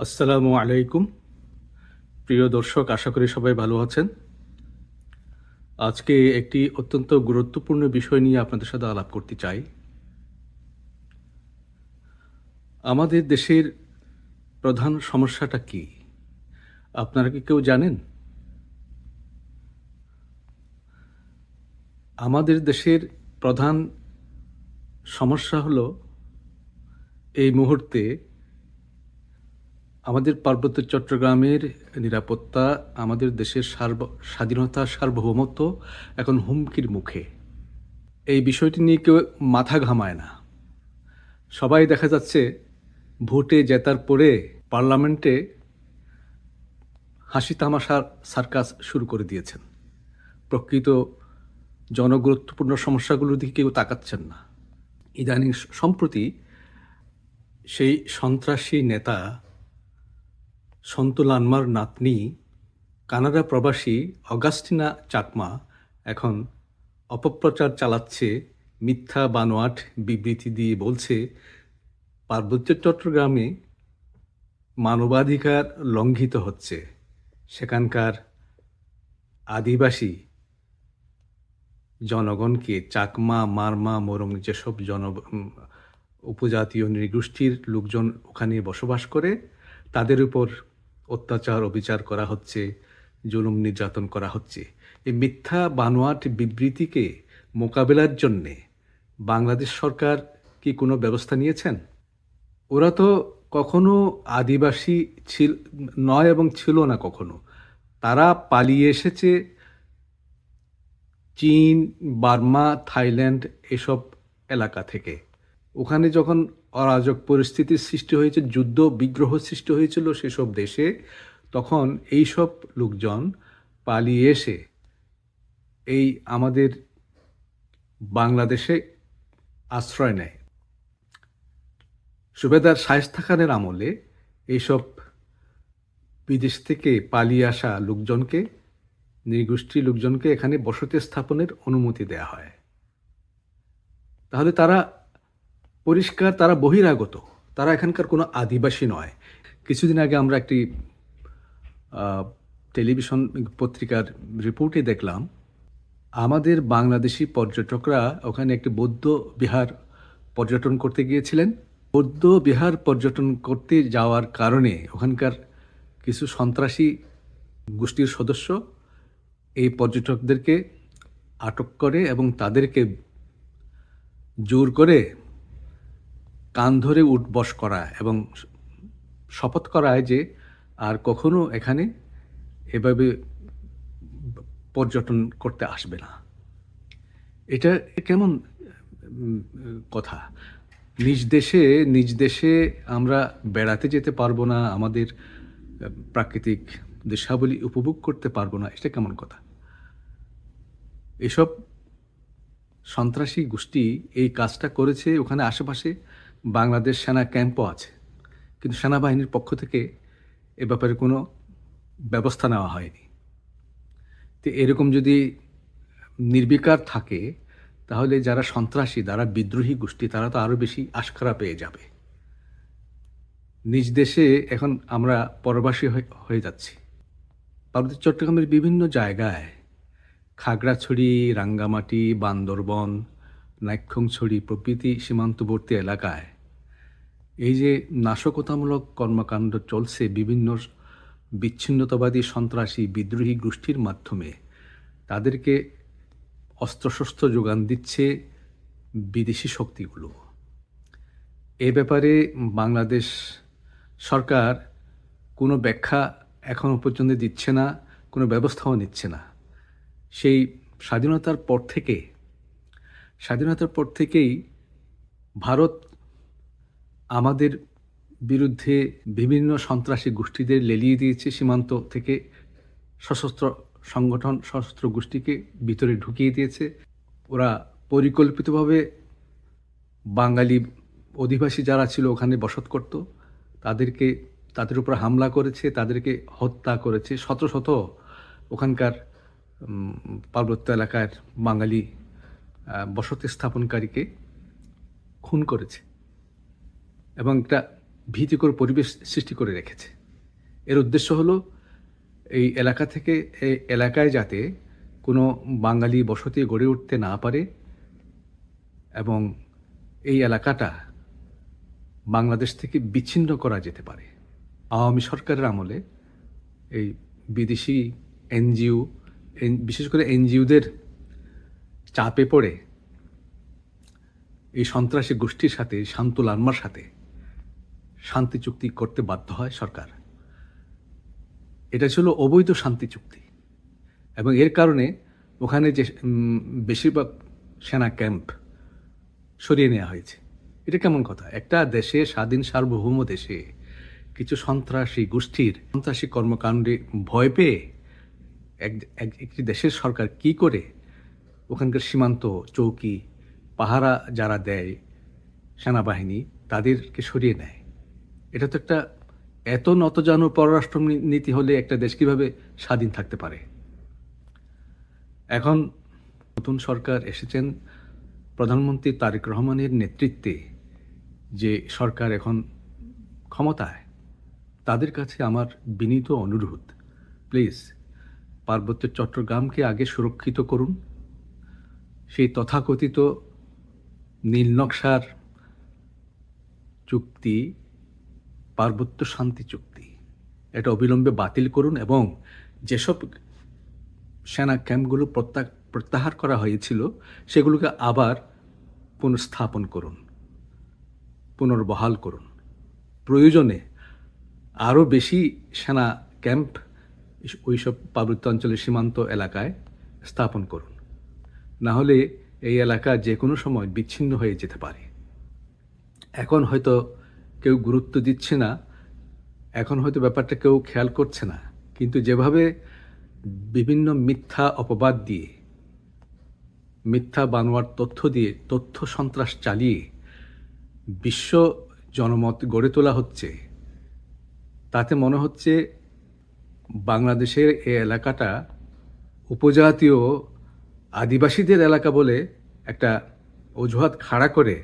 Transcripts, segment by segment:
আসসালামু আলাইকুম। প্রিয় দর্শক, আশা করি সবাই ভালো আছেন। আজকে একটি অত্যন্ত গুরুত্বপূর্ণ বিষয় নিয়ে আপনাদের সাথে আলাপ করতে চাই। আমাদের দেশের প্রধান সমস্যাটা কি? আপনারা কি কেউ জানেন? আমাদের দেশের প্রধান সমস্যা হলো এই মুহূর্তে আমাদের পার্বত্য চট্টগ্রামের নিরাপত্তা, আমাদের দেশের স্বাধীনতা, সার্বভৌমত্ব এখন হুমকির মুখে। এই বিষয়টি নিয়ে কেউ মাথা ঘামায় না। সবাই দেখা যাচ্ছে ভোটে জেতার পরে পার্লামেন্টে হাসি তামাশার সার্কাস শুরু করে দিয়েছেন। প্রকৃত জনগুরুত্বপূর্ণ সমস্যাগুলোর দিকে কেউ তাকাচ্ছেন না। ইদানিং সম্প্রতি সেই সন্ত্রাসী নেতা সন্তু লানমার নাতনি কানাডা প্রবাসী অগাস্টিনা চাকমা এখন অপপ্রচার চালাচ্ছে, মিথ্যা বানোয়াট বিবৃতি দিয়ে বলছে পার্বত্য চট্টগ্রামে মানবাধিকার লঙ্ঘিত হচ্ছে, সেখানকার আদিবাসী জনগণকে, চাকমা, মারমা, মোরং যেসব উপজাতীয় নৃগোষ্ঠীর লোকজন ওখানে বসবাস করে, তাদের উপর অত্যাচার অবিচার করা হচ্ছে, জুলুম নির্যাতন করা হচ্ছে। এই মিথ্যা বানোয়াট বিবৃতিকে মোকাবেলার জন্যে বাংলাদেশ সরকার কি কোনো ব্যবস্থা নিয়েছেন? ওরা তো কখনো আদিবাসী নয় এবং ছিল না কখনো। তারা পালিয়ে এসেছে চীন, বার্মা, থাইল্যান্ড এসব এলাকা থেকে। ওখানে যখন অরাজক পরিস্থিতির সৃষ্টি হয়েছে, যুদ্ধ বিগ্রহ সৃষ্টি হয়েছিল সেসব দেশে, তখন এইসব লোকজন পালিয়ে এসে এই আমাদের বাংলাদেশে আশ্রয় নেয়। সুবেদার শায়েস্তা খানের আমলে এইসব বিদেশ থেকে পালিয়ে আসা লোকজনকে, নৃগোষ্ঠী লোকজনকে এখানে বসতি স্থাপনের অনুমতি দেয়া হয়। তাহলে তারা পরিষ্কার, তারা বহিরাগত, তারা এখানকার কোনো আদিবাসী নয়। কিছুদিন আগে আমরা একটি টেলিভিশন পত্রিকার রিপোর্টে দেখলাম আমাদের বাংলাদেশি পর্যটকরা ওখানে একটি বৌদ্ধ বিহার পর্যটন করতে গিয়েছিলেন। বৌদ্ধ বিহার পর্যটন করতে যাওয়ার কারণে ওখানকার কিছু সন্ত্রাসী গোষ্ঠীর সদস্য এই পর্যটকদেরকে আটক করে এবং তাদেরকে জোর করে কান ধরে উঠবস করা এবং শপথ করায় যে আর কখনো এখানে এভাবে পর্যটন করতে আসবে না। এটা কেমন কথা? নিজ দেশে আমরা বেড়াতে যেতে পারবো না, আমাদের প্রাকৃতিক দৃশ্যাবলী উপভোগ করতে পারবো না, এটা কেমন কথা? এসব সন্ত্রাসী গোষ্ঠী এই কাজটা করেছে। ওখানে আশেপাশে বাংলাদেশ সেনা ক্যাম্পও আছে, কিন্তু সেনাবাহিনীর পক্ষ থেকে এ ব্যাপারে কোনো ব্যবস্থা নেওয়া হয়নি। তো এরকম যদি নির্বিকার থাকে, তাহলে যারা সন্ত্রাসী, যারা বিদ্রোহী গোষ্ঠী, তারা তো আরও বেশি আশকারা পেয়ে যাবে। নিজ দেশে এখন আমরা পরবাসী হয়ে যাচ্ছি। পার্বত্য চট্টগ্রামের বিভিন্ন জায়গায়, খাগড়াছড়ি, রাঙ্গামাটি, বান্দরবন, নাইক্ষ্যংছড়ি প্রভৃতি সীমান্তবর্তী এলাকায় এই যে নাশকতামূলক কর্মকাণ্ড চলছে, বিভিন্ন বিচ্ছিন্নতাবাদী সন্ত্রাসী বিদ্রোহী গোষ্ঠীর মাধ্যমে তাদেরকে অস্ত্রশস্ত্র যোগান দিচ্ছে বিদেশি শক্তিগুলো। এ ব্যাপারে বাংলাদেশ সরকার কোনো ব্যাখ্যা এখনও পর্যন্ত দিচ্ছে না, কোনো ব্যবস্থাও নিচ্ছে না। সেই স্বাধীনতার পর থেকেই ভারত আমাদের বিরুদ্ধে বিভিন্ন সন্ত্রাসী গোষ্ঠীদের লেলিয়ে দিয়েছে। সীমান্ত থেকে সশস্ত্র সংগঠন, সশস্ত্র গোষ্ঠীকে ভিতরে ঢুকিয়ে দিয়েছে। ওরা পরিকল্পিতভাবে বাঙালি অধিবাসী যারা ছিল ওখানে বসত করত, তাদের উপর হামলা করেছে, তাদেরকে হত্যা করেছে। শত শত ওখানকার পার্বত্য এলাকার বাঙালি বসতি স্থাপনকারীকে খুন করেছে এবং একটা ভীতিকর পরিবেশ সৃষ্টি করে রেখেছে। এর উদ্দেশ্য হলো এই এলাকা থেকে এই এলাকায় যাতে কোনো বাঙালি বসতি গড়ে উঠতে না পারে এবং এই এলাকাটা বাংলাদেশ থেকে বিচ্ছিন্ন করা যেতে পারে। আওয়ামী সরকারের আমলে এই বিদেশি এনজিও, বিশেষ করে এনজিওদের চাপে পড়ে এই সন্ত্রাসী গোষ্ঠীর সাথে, শান্ত লার্মার সাথে শান্তি চুক্তি করতে বাধ্য হয় সরকার। এটা ছিল অবৈধ শান্তি চুক্তি এবং এর কারণে ওখানে যে বেশিরভাগ সেনা ক্যাম্প সরিয়ে নেওয়া হয়েছে। এটা কেমন কথা? একটা দেশে, স্বাধীন সার্বভৌম দেশে কিছু সন্ত্রাসী গোষ্ঠীর সন্ত্রাসী কর্মকাণ্ডে ভয় পেয়ে একটি দেশের সরকার কি করে ওখানকার সীমান্ত চৌকি পাহারা যারা দেয় সেনাবাহিনী তাদেরকে সরিয়ে নেয়? এটা তো একটা এত নতজানু পররাষ্ট্র নীতি হলে একটা দেশ কিভাবে স্বাধীন থাকতে পারে? এখন নতুন সরকার এসেছেন, প্রধানমন্ত্রী তারেক রহমানের নেতৃত্বে যে সরকার এখন ক্ষমতায়, তাদের কাছে আমার বিনীত অনুরোধ, প্লিজ পার্বত্য চট্টগ্রামকে আগে সুরক্ষিত করুন। সেই তথাকথিত নীল নকশার চুক্তি, পার্বত্য শান্তি চুক্তি, এটা অবিলম্বে বাতিল করুন এবং যেসব সেনা ক্যাম্পগুলো প্রত্যাহার করা হয়েছিল সেগুলোকে আবার পুনঃস্থাপন করুন, পুনর্বহাল করুন। প্রয়োজনে আরও বেশি সেনা ক্যাম্প ওইসব পার্বত্য অঞ্চলের সীমান্ত এলাকায় স্থাপন করুন। না হলে এই এলাকা যে কোনো সময় বিচ্ছিন্ন হয়ে যেতে পারে। এখন হয়তো কেউ গুরুত্ব দিচ্ছে না, এখন হয়তো ব্যাপারটা কেউ খেয়াল করছে না, কিন্তু যেভাবে বিভিন্ন মিথ্যা অপবাদ দিয়ে, মিথ্যা বানোয়ার তথ্য দিয়ে, তথ্য সন্ত্রাস চালিয়ে বিশ্ব জনমত গড়ে তোলা হচ্ছে, তাতে মনে হচ্ছে বাংলাদেশের এই এলাকাটা উপজাতীয় আদিবাসীদের এলাকা বলে একটা অজুহাত খাড়া করে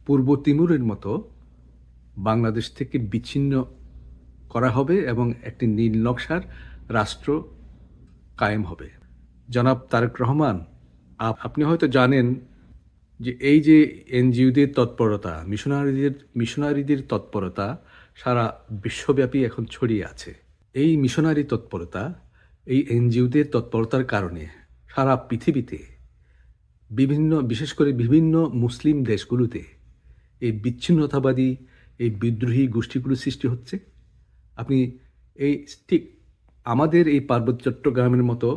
পূর্ব তিমুরের মতো বাংলাদেশ থেকে বিচ্ছিন্ন করা হবে এবং একটি নীল নকশার রাষ্ট্র কায়েম হবে। জনাব তারেক রহমান, আপনি হয়তো জানেন যে এই যে এনজিওদের তৎপরতা, মিশনারিদের তৎপরতা সারা বিশ্বব্যাপী এখন ছড়িয়ে আছে। এই মিশনারি তৎপরতা, এই এনজিওদের তৎপরতার কারণে সারা পৃথিবীতে বিশেষ করে বিভিন্ন মুসলিম দেশগুলোতে এই বিচ্ছিন্নতাবাদী, এই বিদ্রোহী গোষ্ঠীগুলো সৃষ্টি হচ্ছে। আপনি এই ঠিক আমাদের এই পার্বত্য চট্টগ্রামের মতো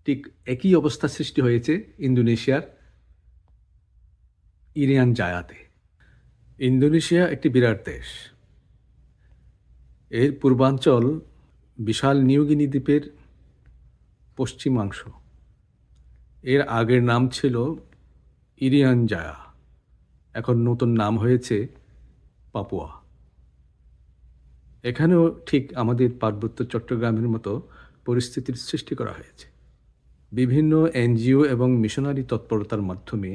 ঠিক একই অবস্থা সৃষ্টি হয়েছে ইন্দোনেশিয়ার ইরিয়ান জায়াতে। ইন্দোনেশিয়া একটি বিরাট দেশ। এর পূর্বাঞ্চল বিশাল নিউগিনি দ্বীপের পশ্চিমাংশ। এর আগের নাম ছিল ইরিয়ান জায়া, এখন নতুন নাম হয়েছে পাপুয়া। এখানেও ঠিক আমাদের পার্বত্য চট্টগ্রামের মতো পরিস্থিতির সৃষ্টি করা হয়েছে। বিভিন্ন এনজিও এবং মিশনারি তৎপরতার মাধ্যমে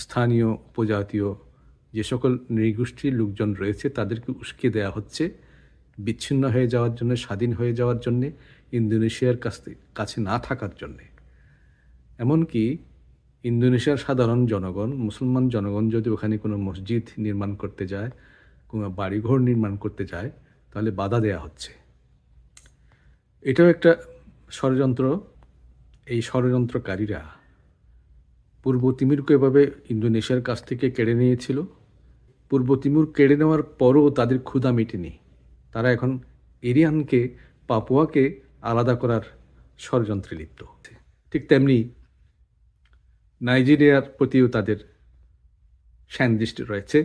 স্থানীয় উপজাতীয় যে সকল নৃগোষ্ঠীর লোকজন রয়েছে তাদেরকে উস্কে দেওয়া হচ্ছে বিচ্ছিন্ন হয়ে যাওয়ার জন্য, স্বাধীন হয়ে যাওয়ার জন্যে, ইন্দোনেশিয়ার কাছে না থাকার জন্যে। এমনকি ইন্দোনেশিয়ার সাধারণ জনগণ, মুসলমান জনগণ যদি ওখানে কোনো মসজিদ নির্মাণ করতে যায়, কোনো বাড়িঘর নির্মাণ করতে যায়, তাহলে বাধা দেয়া হচ্ছে। এটাও একটা ষড়যন্ত্র। এই ষড়যন্ত্রকারীরা পূর্ব তিমুরকে এভাবে ইন্দোনেশিয়ার কাছ থেকে কেড়ে নিয়েছিল। পূর্ব তিমুর কেড়ে নেওয়ার পরও তাদের ক্ষুধা মেটেনি। তারা এখন ইরিয়ানকে, পাপুয়াকে আলাদা করার ষড়যন্ত্রে লিপ্ত হচ্ছে। ঠিক তেমনি নাইজেরিয়ার প্রতিও তাদের দৃষ্টি রয়েছে।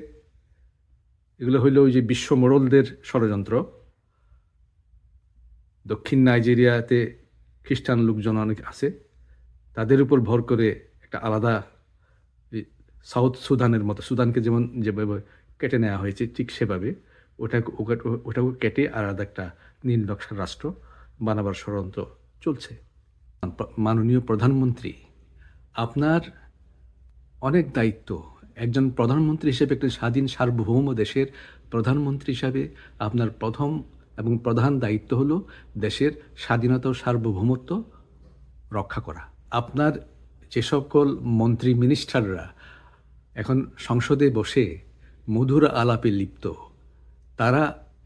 এগুলো হইল ওই যে বিশ্ব মোড়লদের ষড়যন্ত্র। দক্ষিণ নাইজেরিয়াতে খ্রিস্টান লোকজন অনেক আছে, তাদের উপর ভর করে একটা আলাদা সাউথ সুদানের মতো, সুদানকে যেভাবে কেটে নেওয়া হয়েছে ঠিক সেভাবে ওটাকে কেটে আলাদা একটা নীল নকশার রাষ্ট্র বানাবার ষড়যন্ত্র চলছে। মাননীয় প্রধানমন্ত্রী, আপনার অনেক দায়িত্ব একজন প্রধানমন্ত্রী হিসেবে, একটি স্বাধীন সার্বভৌম দেশের প্রধানমন্ত্রী হিসাবে আপনার প্রথম এবং প্রধান দায়িত্ব হলো দেশের স্বাধীনতা ও সার্বভৌমত্ব রক্ষা করা। আপনার যে সকল মন্ত্রী মিনিস্টাররা এখন সংসদে বসে মধুর আলাপে লিপ্ত,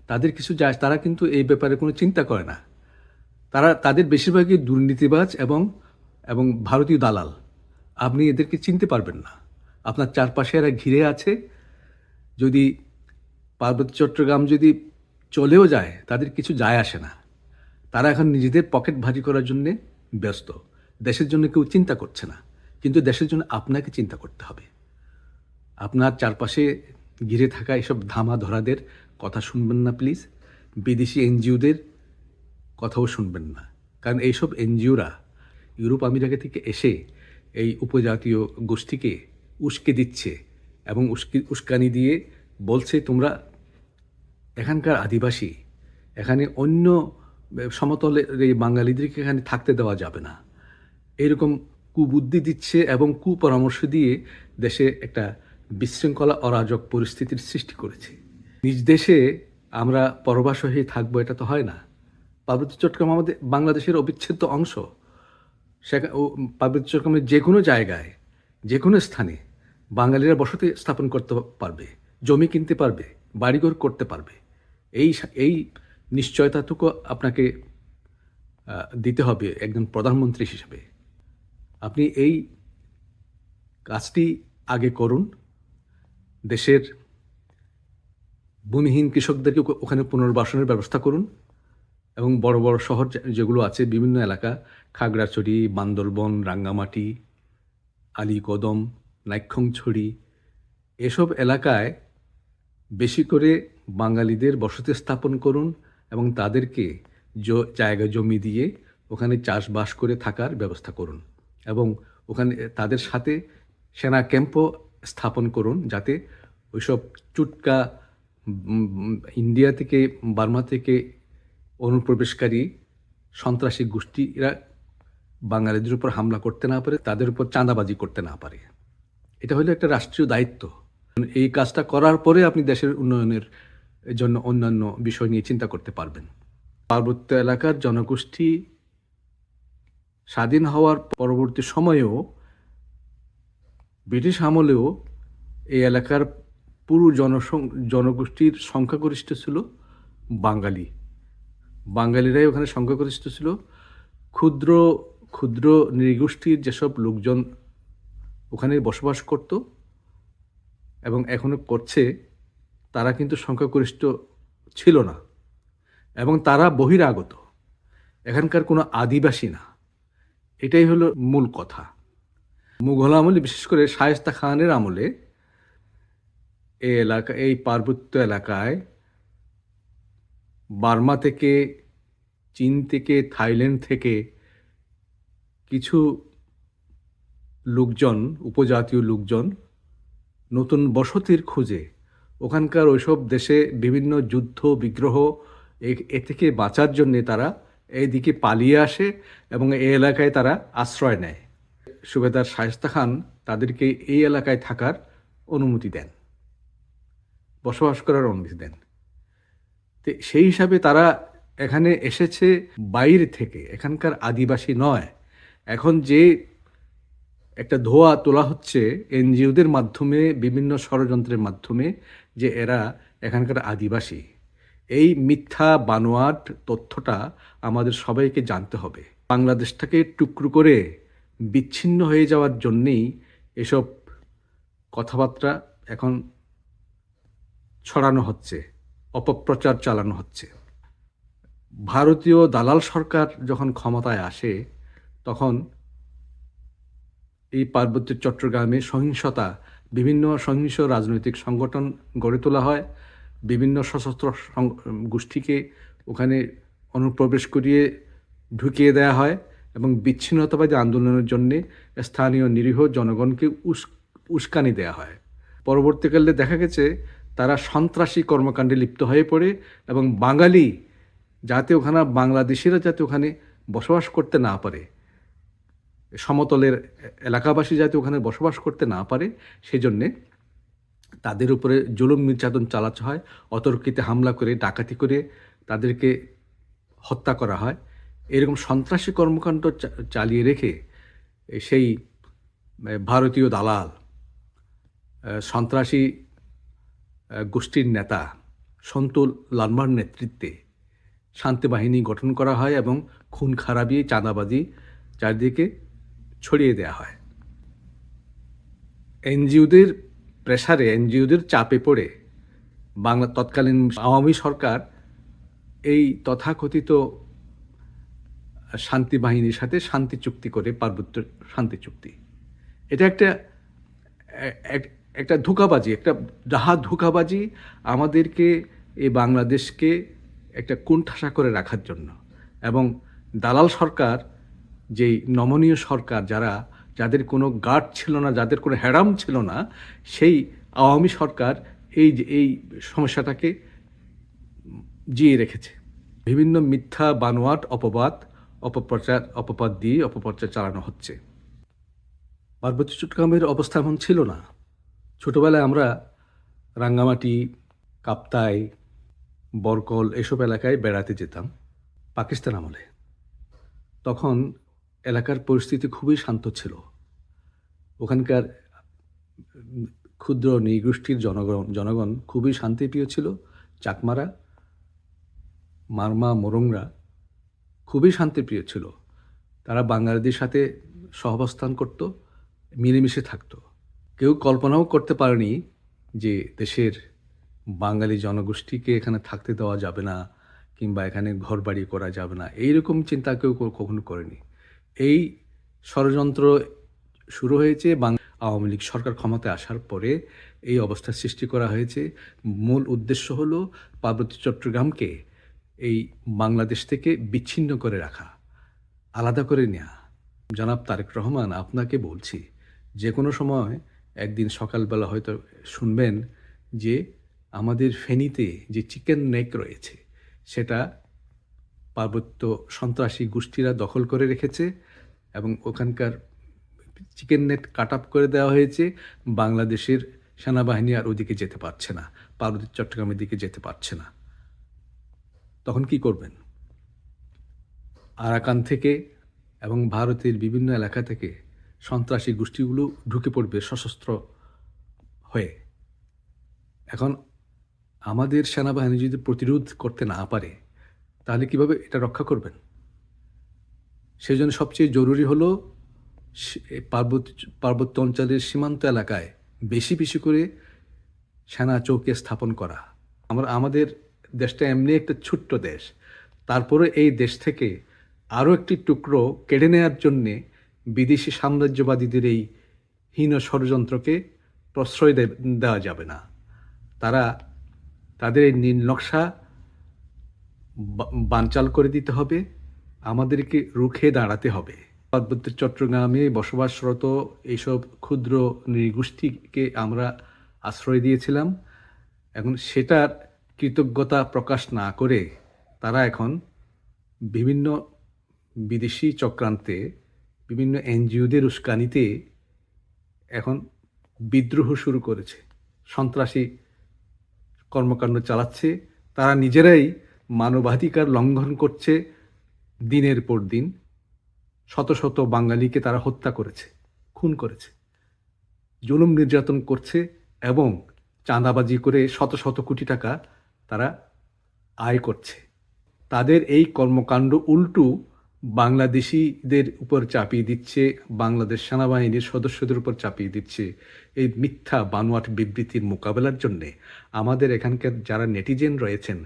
তাদের কিছু যায়, তারা কিন্তু এই ব্যাপারে কোনো চিন্তা করে না। তাদের বেশিরভাগই দুর্নীতিবাজ এবং ভারতীয় দালাল। আপনি এদেরকে চিনতে পারবেন না। আপনার চারপাশে এরা ঘিরে আছে। যদি পার্বত্য চট্টগ্রাম যদি চলেও যায়, তাদের কিছু যায় আসে না। তারা এখন নিজেদের পকেট ভারী করার জন্যে ব্যস্ত। দেশের জন্য কেউ চিন্তা করছে না। কিন্তু দেশের জন্য আপনাকে চিন্তা করতে হবে। আপনার চারপাশে ঘিরে থাকা এসব ধামা ধরাদের কথা শুনবেন না প্লিজ। বিদেশি এনজিওদের কথাও শুনবেন না, কারণ এইসব এনজিওরা ইউরোপ আমেরিকা থেকে এসে এই উপজাতীয় গোষ্ঠীকে উস্কে দিচ্ছে এবং উস্কানি দিয়ে বলছে, তোমরা এখানকার আদিবাসী, এখানে অন্য সমতলের এই বাঙালিদেরকে এখানে থাকতে দেওয়া যাবে না, এরকম কুবুদ্ধি দিচ্ছে এবং কুপরামর্শ দিয়ে দেশে একটা বিশৃঙ্খলা অরাজক পরিস্থিতির সৃষ্টি করেছে। নিজ দেশে আমরা পরবাস হয়ে থাকবো, এটা তো হয় না। পার্বত্য চট্টগ্রাম আমাদের বাংলাদেশের অবিচ্ছেদ্য অংশ। পার্বত্য চট্টগ্রামের যে কোনো জায়গায়, যে কোনো স্থানে বাঙালিরা বসতি স্থাপন করতে পারবে, জমি কিনতে পারবে, বাড়িঘর করতে পারবে। এই নিশ্চয়তাটুকু আপনাকে দিতে হবে একজন প্রধানমন্ত্রী হিসেবে। আপনি এই কাজটি আগে করুন। দেশের ভূমিহীন কৃষকদেরকে ওখানে পুনর্বাসনের ব্যবস্থা করুন এবং বড় বড় শহর যেগুলো আছে, বিভিন্ন এলাকা, খাগড়াছড়ি, বান্দরবন, রাঙ্গামাটি, আলীকদম, নাইক্ষ্যংছড়ি, এসব এলাকায় বেশি করে বাঙালিদের বসতি স্থাপন করুন এবং তাদেরকে জায়গা জমি দিয়ে ওখানে চাষবাস করে থাকার ব্যবস্থা করুন এবং ওখানে তাদের সাথে সেনা ক্যাম্পও স্থাপন করুন, যাতে ওইসব চুটকা ইন্ডিয়া থেকে, বার্মা থেকে অনুপ্রবেশকারী সন্ত্রাসী গোষ্ঠীরা বাঙালিদের উপর হামলা করতে না পারে, তাদের উপর চাঁদাবাজি করতে না পারে। এটা হলো একটা রাষ্ট্রীয় দায়িত্ব। এই কাজটা করার পরে আপনি দেশের উন্নয়নের জন্য অন্যান্য বিষয় নিয়ে চিন্তা করতে পারবেন। পার্বত্য এলাকার জনগোষ্ঠী স্বাধীন হওয়ার পরবর্তী সময়েও, ব্রিটিশ আমলেও এই এলাকার পুরো জনগোষ্ঠীর সংখ্যাগরিষ্ঠ ছিল বাঙালি। বাঙালিরাই ওখানে সংখ্যাগরিষ্ঠ ছিল। ক্ষুদ্র ক্ষুদ্র নৃগোষ্ঠীর যেসব লোকজন ওখানে বসবাস করত এবং এখনো করছে, তারা কিন্তু সংখ্যাগরিষ্ঠ ছিল না এবং তারা বহিরাগত, এখানকার কোনো আদিবাসী না। এটাই হলো মূল কথা। মুঘল আমলে, বিশেষ করে শায়েস্তা খানের আমলে এই পার্বত্য এলাকায় বার্মা থেকে, চীন থেকে, থাইল্যান্ড থেকে কিছু লোকজন, উপজাতীয় লোকজন নতুন বসতির খোঁজে ওখানকার ওইসব দেশে বিভিন্ন যুদ্ধ বিগ্রহ এ থেকে বাঁচার জন্যে তারা এইদিকে পালিয়ে আসে এবং এই এলাকায় তারা আশ্রয় নেয়। সুবেদার শায়েস্তা খান তাদেরকে এই এলাকায় থাকার অনুমতি দেন, বসবাস করার অনুমতি দেন। তো সেই হিসাবে তারা এখানে এসেছে বাইরে থেকে, এখানকার আদিবাসী নয়। এখন যে একটা ধোঁয়া তোলা হচ্ছে এনজিওদের মাধ্যমে, বিভিন্ন ষড়যন্ত্রের মাধ্যমে, যে এরা এখানকার আদিবাসী, এই মিথ্যা বানোয়াট তথ্যটা আমাদের সবাইকে জানতে হবে। বাংলাদেশটাকে টুকরো করে বিচ্ছিন্ন হয়ে যাওয়ার জন্যেই এসব কথাবার্তা এখন ছড়ানো হচ্ছে, অপপ্রচার চালানো হচ্ছে। ভারতীয় দালাল সরকার যখন ক্ষমতায় আসে, তখন এই পার্বত্য চট্টগ্রামে বিভিন্ন সহিংস রাজনৈতিক সংগঠন গড়ে তোলা হয়। বিভিন্ন সশস্ত্র গোষ্ঠীকে ওখানে অনুপ্রবেশ করিয়ে ঢুকিয়ে দেওয়া হয় এবং বিচ্ছিন্নতাবাদী আন্দোলনের জন্য স্থানীয় নিরীহ জনগণকে উস্কানি দেওয়া হয়। পরবর্তীকালে দেখা গেছে তারা সন্ত্রাসী কর্মকাণ্ডে লিপ্ত হয়ে পড়ে এবং বাংলাদেশিরা যাতে ওখানে বসবাস করতে না পারে, সমতলের এলাকাবাসী যাতে ওখানে বসবাস করতে না পারে, সেজন্যে তাদের উপরে জুলুম নির্যাতন চালাতে হয়, অতর্কিতে হামলা করে ডাকাতি করে তাদেরকে হত্যা করা হয়। এরকম সন্ত্রাসী কর্মকাণ্ড চালিয়ে রেখে সেই ভারতীয় দালাল সন্ত্রাসী গোষ্ঠীর নেতা সন্তুল লারমার নেতৃত্বে শান্তি বাহিনী গঠন করা হয় এবং খুন খারাপি চাঁদাবাজি চারদিকে ছড়িয়ে দেওয়া হয়। এনজিওদের প্রেসারে, এনজিওদের চাপে পড়ে তৎকালীন আওয়ামী সরকার এই তথাকথিত শান্তি বাহিনীর সাথে শান্তি চুক্তি করে, পার্বত্য শান্তি চুক্তি। এটা একটা ধোঁকাবাজি, একটা ডাহা ধোঁকাবাজি, আমাদেরকে এই বাংলাদেশকে একটা কোণঠাসা করে রাখার জন্য। এবং দালাল সরকার, যেই নমনীয় সরকার, যাদের কোনো গার্ড ছিল না, যাদের কোনো হ্যারাম ছিল না, সেই আওয়ামী সরকার এই সমস্যাটাকে জিয়ে রেখেছে। বিভিন্ন মিথ্যা বানোয়াট অপবাদ দিয়ে অপপ্রচার চালানো হচ্ছে। পার্বত্য চট্টগ্রামের অবস্থা এমন ছিল না। ছোটবেলায় আমরা রাঙ্গামাটি, কাপ্তাই, বরকল এসব এলাকায় বেড়াতে যেতাম পাকিস্তান আমলে। তখন এলাকার পরিস্থিতি খুবই শান্ত ছিল। ওখানকার ক্ষুদ্র নৃগোষ্ঠীর জনগণ খুবই শান্তিপ্রিয় ছিল। চাকমারা, মারমা, মোরংরা খুবই শান্তিপ্রিয় ছিল। তারা বাঙালিদের সাথে সহাবস্থান করত, মিলেমিশে থাকত। কেউ কল্পনাও করতে পারেনি যে দেশের বাঙালি জনগোষ্ঠীকে এখানে থাকতে দেওয়া যাবে না, কিংবা এখানে ঘরবাড়ি করা যাবে না, এইরকম চিন্তা কেউ কখনো করেনি। এই ষড়যন্ত্র শুরু হয়েছে আওয়ামী লীগ সরকার ক্ষমতায় আসার পরে। এই অবস্থার সৃষ্টি করা হয়েছে। মূল উদ্দেশ্য হলো পার্বত্য চট্টগ্রামকে এই বাংলাদেশ থেকে বিচ্ছিন্ন করে রাখা, আলাদা করে নেওয়া। জনাব তারেক রহমান, আপনাকে বলছি, যে কোনো সময় একদিন সকালবেলা হয়তো শুনবেন যে আমাদের ফেনীতে যে চিকেন নেক রয়েছে, সেটা পার্বত্য সন্ত্রাসী গোষ্ঠীরা দখল করে রেখেছে এবং ওখানকার চিকেন নেট কাট আপ করে দেওয়া হয়েছে। বাংলাদেশের সেনাবাহিনী আর ওদিকে যেতে পারছে না, পার্বত্য চট্টগ্রামের দিকে যেতে পারছে না। তখন কি করবেন? আরাকান থেকে এবং ভারতের বিভিন্ন এলাকা থেকে সন্ত্রাসী গোষ্ঠীগুলো ঢুকে পড়বে সশস্ত্র হয়ে। এখন আমাদের সেনাবাহিনী যদি প্রতিরোধ করতে না পারে, তাহলে কিভাবে এটা রক্ষা করবেন? সেই জন্য সবচেয়ে জরুরি হলো পার্বত্য অঞ্চলের সীমান্ত এলাকায় বেশি বেশি করে সেনা চৌকি স্থাপন করা। আমাদের দেশটা এমনি একটা ছোট্ট দেশ, তারপরে এই দেশ থেকে আরও একটি টুকরো কেড়ে নেওয়ার জন্যে বিদেশি সাম্রাজ্যবাদীদের এই হীন ষড়যন্ত্রকে প্রশ্রয় দেওয়া যাবে না। তাদের এই নীল নকশা বানচাল করে দিতে হবে, আমাদেরকে রুখে দাঁড়াতে হবে। পার্বত্য চট্টগ্রামে বসবাসরত এইসব ক্ষুদ্র নৃগোষ্ঠীকে আমরা আশ্রয় দিয়েছিলাম। এখন সেটার কৃতজ্ঞতা প্রকাশ না করে তারা এখন বিভিন্ন বিদেশি চক্রান্তে, বিভিন্ন এনজিওদের উস্কানিতে এখন বিদ্রোহ শুরু করেছে, সন্ত্রাসী কর্মকাণ্ড চালাচ্ছে। তারা নিজেরাই মানবাধিকার লঙ্ঘন করছে। দিনের পর দিন শত শত বাঙালিকে তারা হত্যা করেছে, খুন করেছে, জুলুম নির্যাতন করছে এবং চাঁদাবাজি করে শত শত কোটি টাকা তারা আয় করছে। তাদের এই কর্মকাণ্ড উল্টো বাংলাদেশিদের উপর চাপিয়ে দিচ্ছে, বাংলাদেশ সেনাবাহিনীর সদস্যদের উপর চাপিয়ে দিচ্ছে। এই মিথ্যা বানোয়াট বিবৃতির মোকাবেলার জন্যে আমাদের এখানকার যারা নেটিজেন রয়েছেন,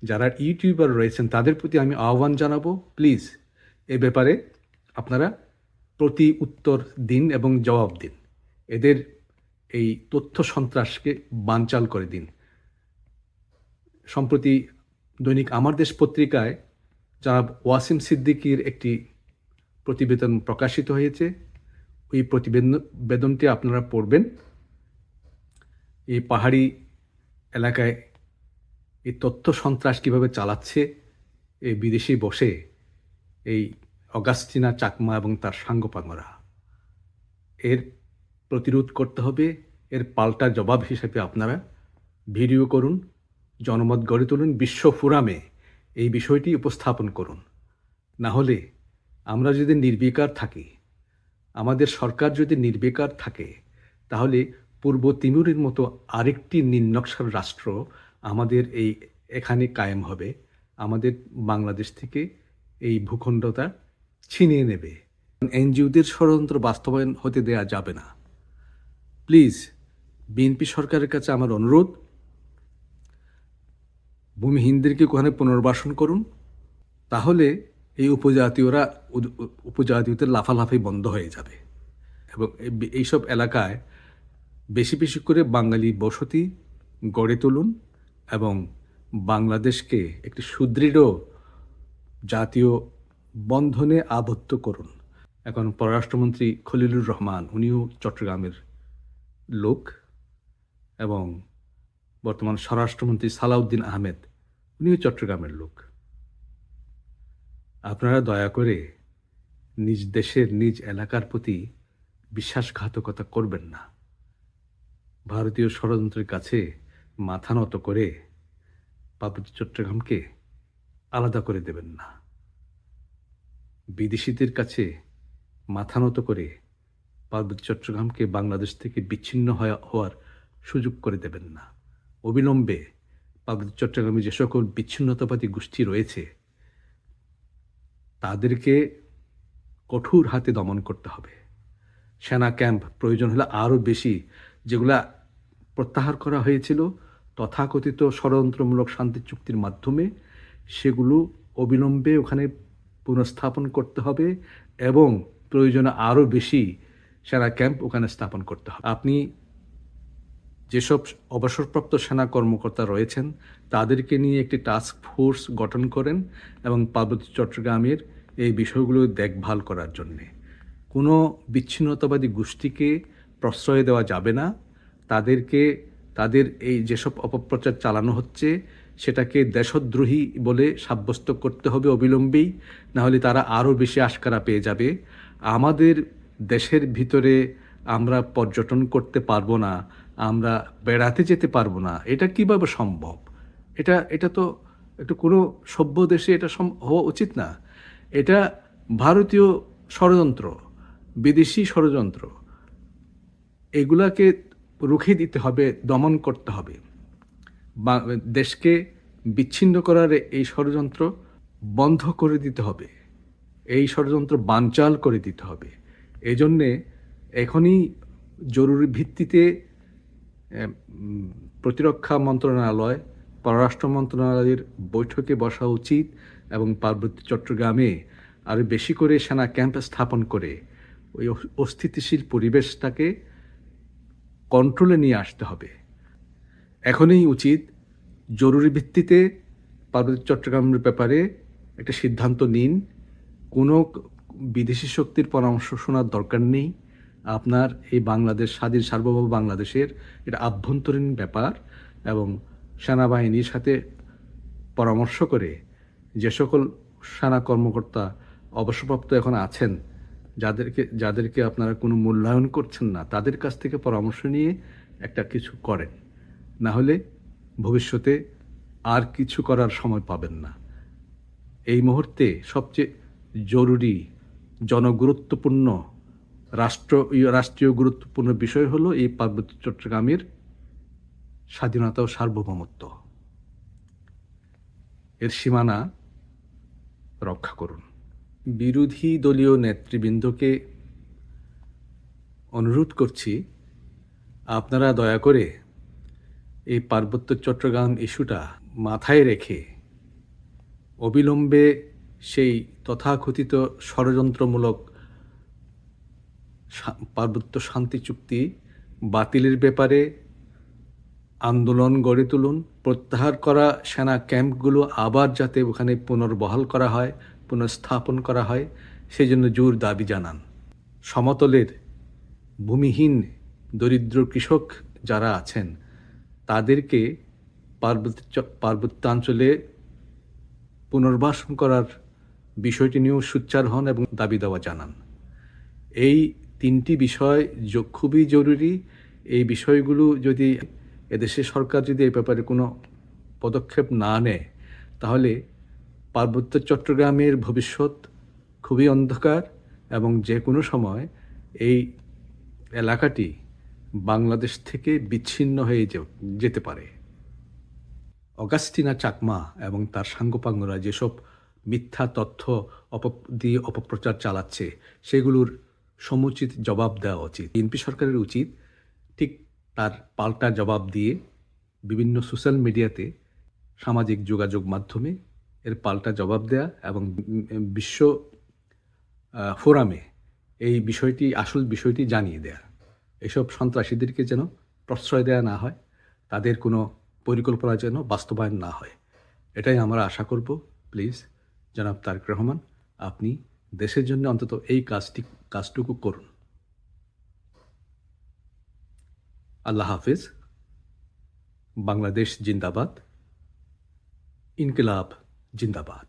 যারা ইউটিউবার রয়েছেন, তাদের প্রতি আমি আহ্বান জানাবো, প্লিজ এ ব্যাপারে আপনারা প্রতি উত্তর দিন এবং জবাব দিন। এদের এই তথ্য সন্ত্রাসকে বানচাল করে দিন। সম্প্রতি দৈনিক আমার দেশ পত্রিকায় জনাব ওয়াসিম সিদ্দিকীর একটি প্রতিবেদন প্রকাশিত হয়েছে। ওই প্রতিবেদনটি আপনারা পড়বেন। এই পাহাড়ি এলাকায় এই তথ্য সন্ত্রাস কীভাবে চালাচ্ছে এই বিদেশি বসে এই অগাস্টিনা চাকমা এবং তার সাঙ্গপাঙ্গরা। এর প্রতিরোধ করতে হবে। এর পাল্টা জবাব হিসেবে আপনারা ভিডিও করুন, জনমত গড়ে তুলুন, বিশ্ব ফোরামে এই বিষয়টি উপস্থাপন করুন। না হলে আমরা যদি নির্বিকার থাকি, আমাদের সরকার যদি নির্বিকার থাকে, তাহলে পূর্ব তিমুরের মতো আরেকটি নিম্নকসার রাষ্ট্র আমাদের এখানে কায়েম হবে, আমাদের বাংলাদেশ থেকে এই ভূখণ্ডটা ছিনিয়ে নেবে। এনজিওদের ষড়যন্ত্র বাস্তবায়ন হতে দেয়া যাবে না। প্লিজ, বিএনপি সরকারের কাছে আমার অনুরোধ, ভূমিহীনদেরকে ওখানে পুনর্বাসন করুন, তাহলে এই উপজাতীয়দের লাফালাফি বন্ধ হয়ে যাবে এবং এইসব এলাকায় বেশি বেশি করে বাঙালি বসতি গড়ে তুলুন এবং বাংলাদেশকে একটি সুদৃঢ় জাতীয় বন্ধনে আবদ্ধ করুন। এখন পররাষ্ট্রমন্ত্রী খলিলুর রহমান, উনিও চট্টগ্রামের লোক, এবং বর্তমান স্বরাষ্ট্রমন্ত্রী সালাউদ্দিন আহমেদ, উনিও চট্টগ্রামের লোক। আপনারা দয়া করে নিজ দেশের নিজ এলাকার প্রতি বিশ্বাসঘাতকতা করবেন না। ভারতীয় ষড়যন্ত্রের কাছে মাথা নত করে পার্বত্য চট্টগ্রামকে আলাদা করে দেবেন না। বিদেশিদের কাছে মাথা নত করে পার্বত্য চট্টগ্রামকে বাংলাদেশ থেকে বিচ্ছিন্ন হওয়ার সুযোগ করে দেবেন না। অবিলম্বে পার্বত্য চট্টগ্রামে যে সকল বিচ্ছিন্নতাবাদী গোষ্ঠী রয়েছে তাদেরকে কঠোর হাতে দমন করতে হবে। সেনা ক্যাম্প প্রয়োজন হলে আরও বেশি, যেগুলা প্রত্যাহার করা হয়েছিল তথাকথিত ষড়যন্ত্রমূলক শান্তি চুক্তির মাধ্যমে, সেগুলো অবিলম্বে ওখানে পুনঃস্থাপন করতে হবে এবং প্রয়োজনে আরও বেশি সেনা ক্যাম্প ওখানে স্থাপন করতে হবে। আপনি যেসব অবসরপ্রাপ্ত সেনা কর্মকর্তা রয়েছেন তাদেরকে নিয়ে একটি টাস্ক ফোর্স গঠন করেন এবং পার্বত্য চট্টগ্রামের এই বিষয়গুলো দেখভাল করার জন্যে। কোনো বিচ্ছিন্নতাবাদী গোষ্ঠীকে প্রশ্রয় দেওয়া যাবে না। তাদের এই যেসব অপপ্রচার চালানো হচ্ছে সেটাকে দেশদ্রোহী বলে সাব্যস্ত করতে হবে অবিলম্বেই, নাহলে তারা আরও বেশি আশকারা পেয়ে যাবে। আমাদের দেশের ভিতরে আমরা পর্যটন করতে পারবো না, আমরা বেড়াতে যেতে পারবো না, এটা কিভাবে সম্ভব? এটা তো একটু কোনো সভ্য দেশে এটা হওয়া উচিত না। এটা ভারতীয় ষড়যন্ত্র, বিদেশি ষড়যন্ত্র, এগুলাকে রুখে দিতে হবে, দমন করতে হবে। দেশকে বিচ্ছিন্ন করার এই ষড়যন্ত্র বন্ধ করে দিতে হবে, এই ষড়যন্ত্র বানচাল করে দিতে হবে। এই জন্যে এখনই জরুরি ভিত্তিতে প্রতিরক্ষা মন্ত্রণালয়, পররাষ্ট্র মন্ত্রণালয়ের বৈঠকে বসা উচিত এবং পার্বত্য চট্টগ্রামে আরও বেশি করে সেনা ক্যাম্প স্থাপন করে ওই অস্থিতিশীল পরিবেশটাকে কন্ট্রোলে নিয়ে আসতে হবে। এখনই উচিত জরুরি ভিত্তিতে পার্বত্য চট্টগ্রামের ব্যাপারে একটা সিদ্ধান্ত নিন। কোনো বিদেশি শক্তির পরামর্শ শোনার দরকার নেই। আপনার এই বাংলাদেশ, স্বাধীন সার্বভৌম বাংলাদেশের এটা আভ্যন্তরীণ ব্যাপার এবং সেনাবাহিনীর সাথে পরামর্শ করে যে সকল সেনা কর্মকর্তা অবসরপ্রাপ্ত এখন আছেন, যাদেরকে আপনারা কোনো মূল্যায়ন করছেন না, তাদের কাছ থেকে পরামর্শ নিয়ে একটা কিছু করেন। না হলে ভবিষ্যতে আর কিছু করার সময় পাবেন না। এই মুহূর্তে সবচেয়ে জরুরি, জনগুরুত্বপূর্ণ, রাষ্ট্রীয় গুরুত্বপূর্ণ বিষয় হলো এই পার্বত্য চট্টগ্রামের স্বাধীনতা ও সার্বভৌমত্ব। এর সীমানা রক্ষা করুন। বিরোধী দলীয় নেতৃবৃন্দকে অনুরোধ করছি, আপনারা দয়া করে এই পার্বত্য চট্টগ্রাম ইস্যুটা মাথায় রেখে অবিলম্বে সেই তথাকথিত ষড়যন্ত্রমূলক পার্বত্য শান্তি চুক্তি বাতিলের ব্যাপারে আন্দোলন গড়ে তুলুন। প্রত্যাহার করা সেনা ক্যাম্পগুলো আবার যাতে ওখানে পুনর্বহাল করা হয়, পুনঃস্থাপন করা হয়, সেই জন্য জোর দাবি জানান। সমতলের ভূমিহীন দরিদ্র কৃষক যারা আছেন তাদেরকে পার্বত্যাঞ্চলে পুনর্বাসন করার বিষয়টি নিয়েও সোচ্চার হন এবং দাবি দেওয়া জানান। এই তিনটি বিষয় খুবই জরুরি। এই বিষয়গুলো যদি এদেশের সরকার যদি এই ব্যাপারে কোনো পদক্ষেপ না নেয়, তাহলে পার্বত্য চট্টগ্রামের ভবিষ্যৎ খুবই অন্ধকার এবং যে কোনো সময় এই এলাকাটি বাংলাদেশ থেকে বিচ্ছিন্ন হয়ে যেতে পারে। অগাস্টিনা চাকমা এবং তার সাঙ্গপাঙ্গরা যেসব মিথ্যা তথ্য দিয়ে অপপ্রচার চালাচ্ছে, সেগুলোর সমুচিত জবাব দেওয়া উচিত। বিএনপি সরকারের উচিত ঠিক তার পাল্টা জবাব দিয়ে বিভিন্ন সোশ্যাল মিডিয়াতে, সামাজিক যোগাযোগ মাধ্যমে এর পাল্টা জবাব দেয়া এবং বিশ্ব ফোরামে এই বিষয়টি, আসল বিষয়টি জানিয়ে দেয়া। এসব সন্ত্রাসীদেরকে যেন প্রশ্রয় দেয়া না হয়, তাদের কোনো পরিকল্পনা যেন বাস্তবায়ন না হয়, এটাই আমরা আশা করব। প্লিজ জনাব তারেক রহমান, আপনি দেশের জন্য অন্তত এই কাজটুকু করুন। আল্লাহ হাফিজ। বাংলাদেশ জিন্দাবাদ। ইনকিলাব জিন্দাবাদ।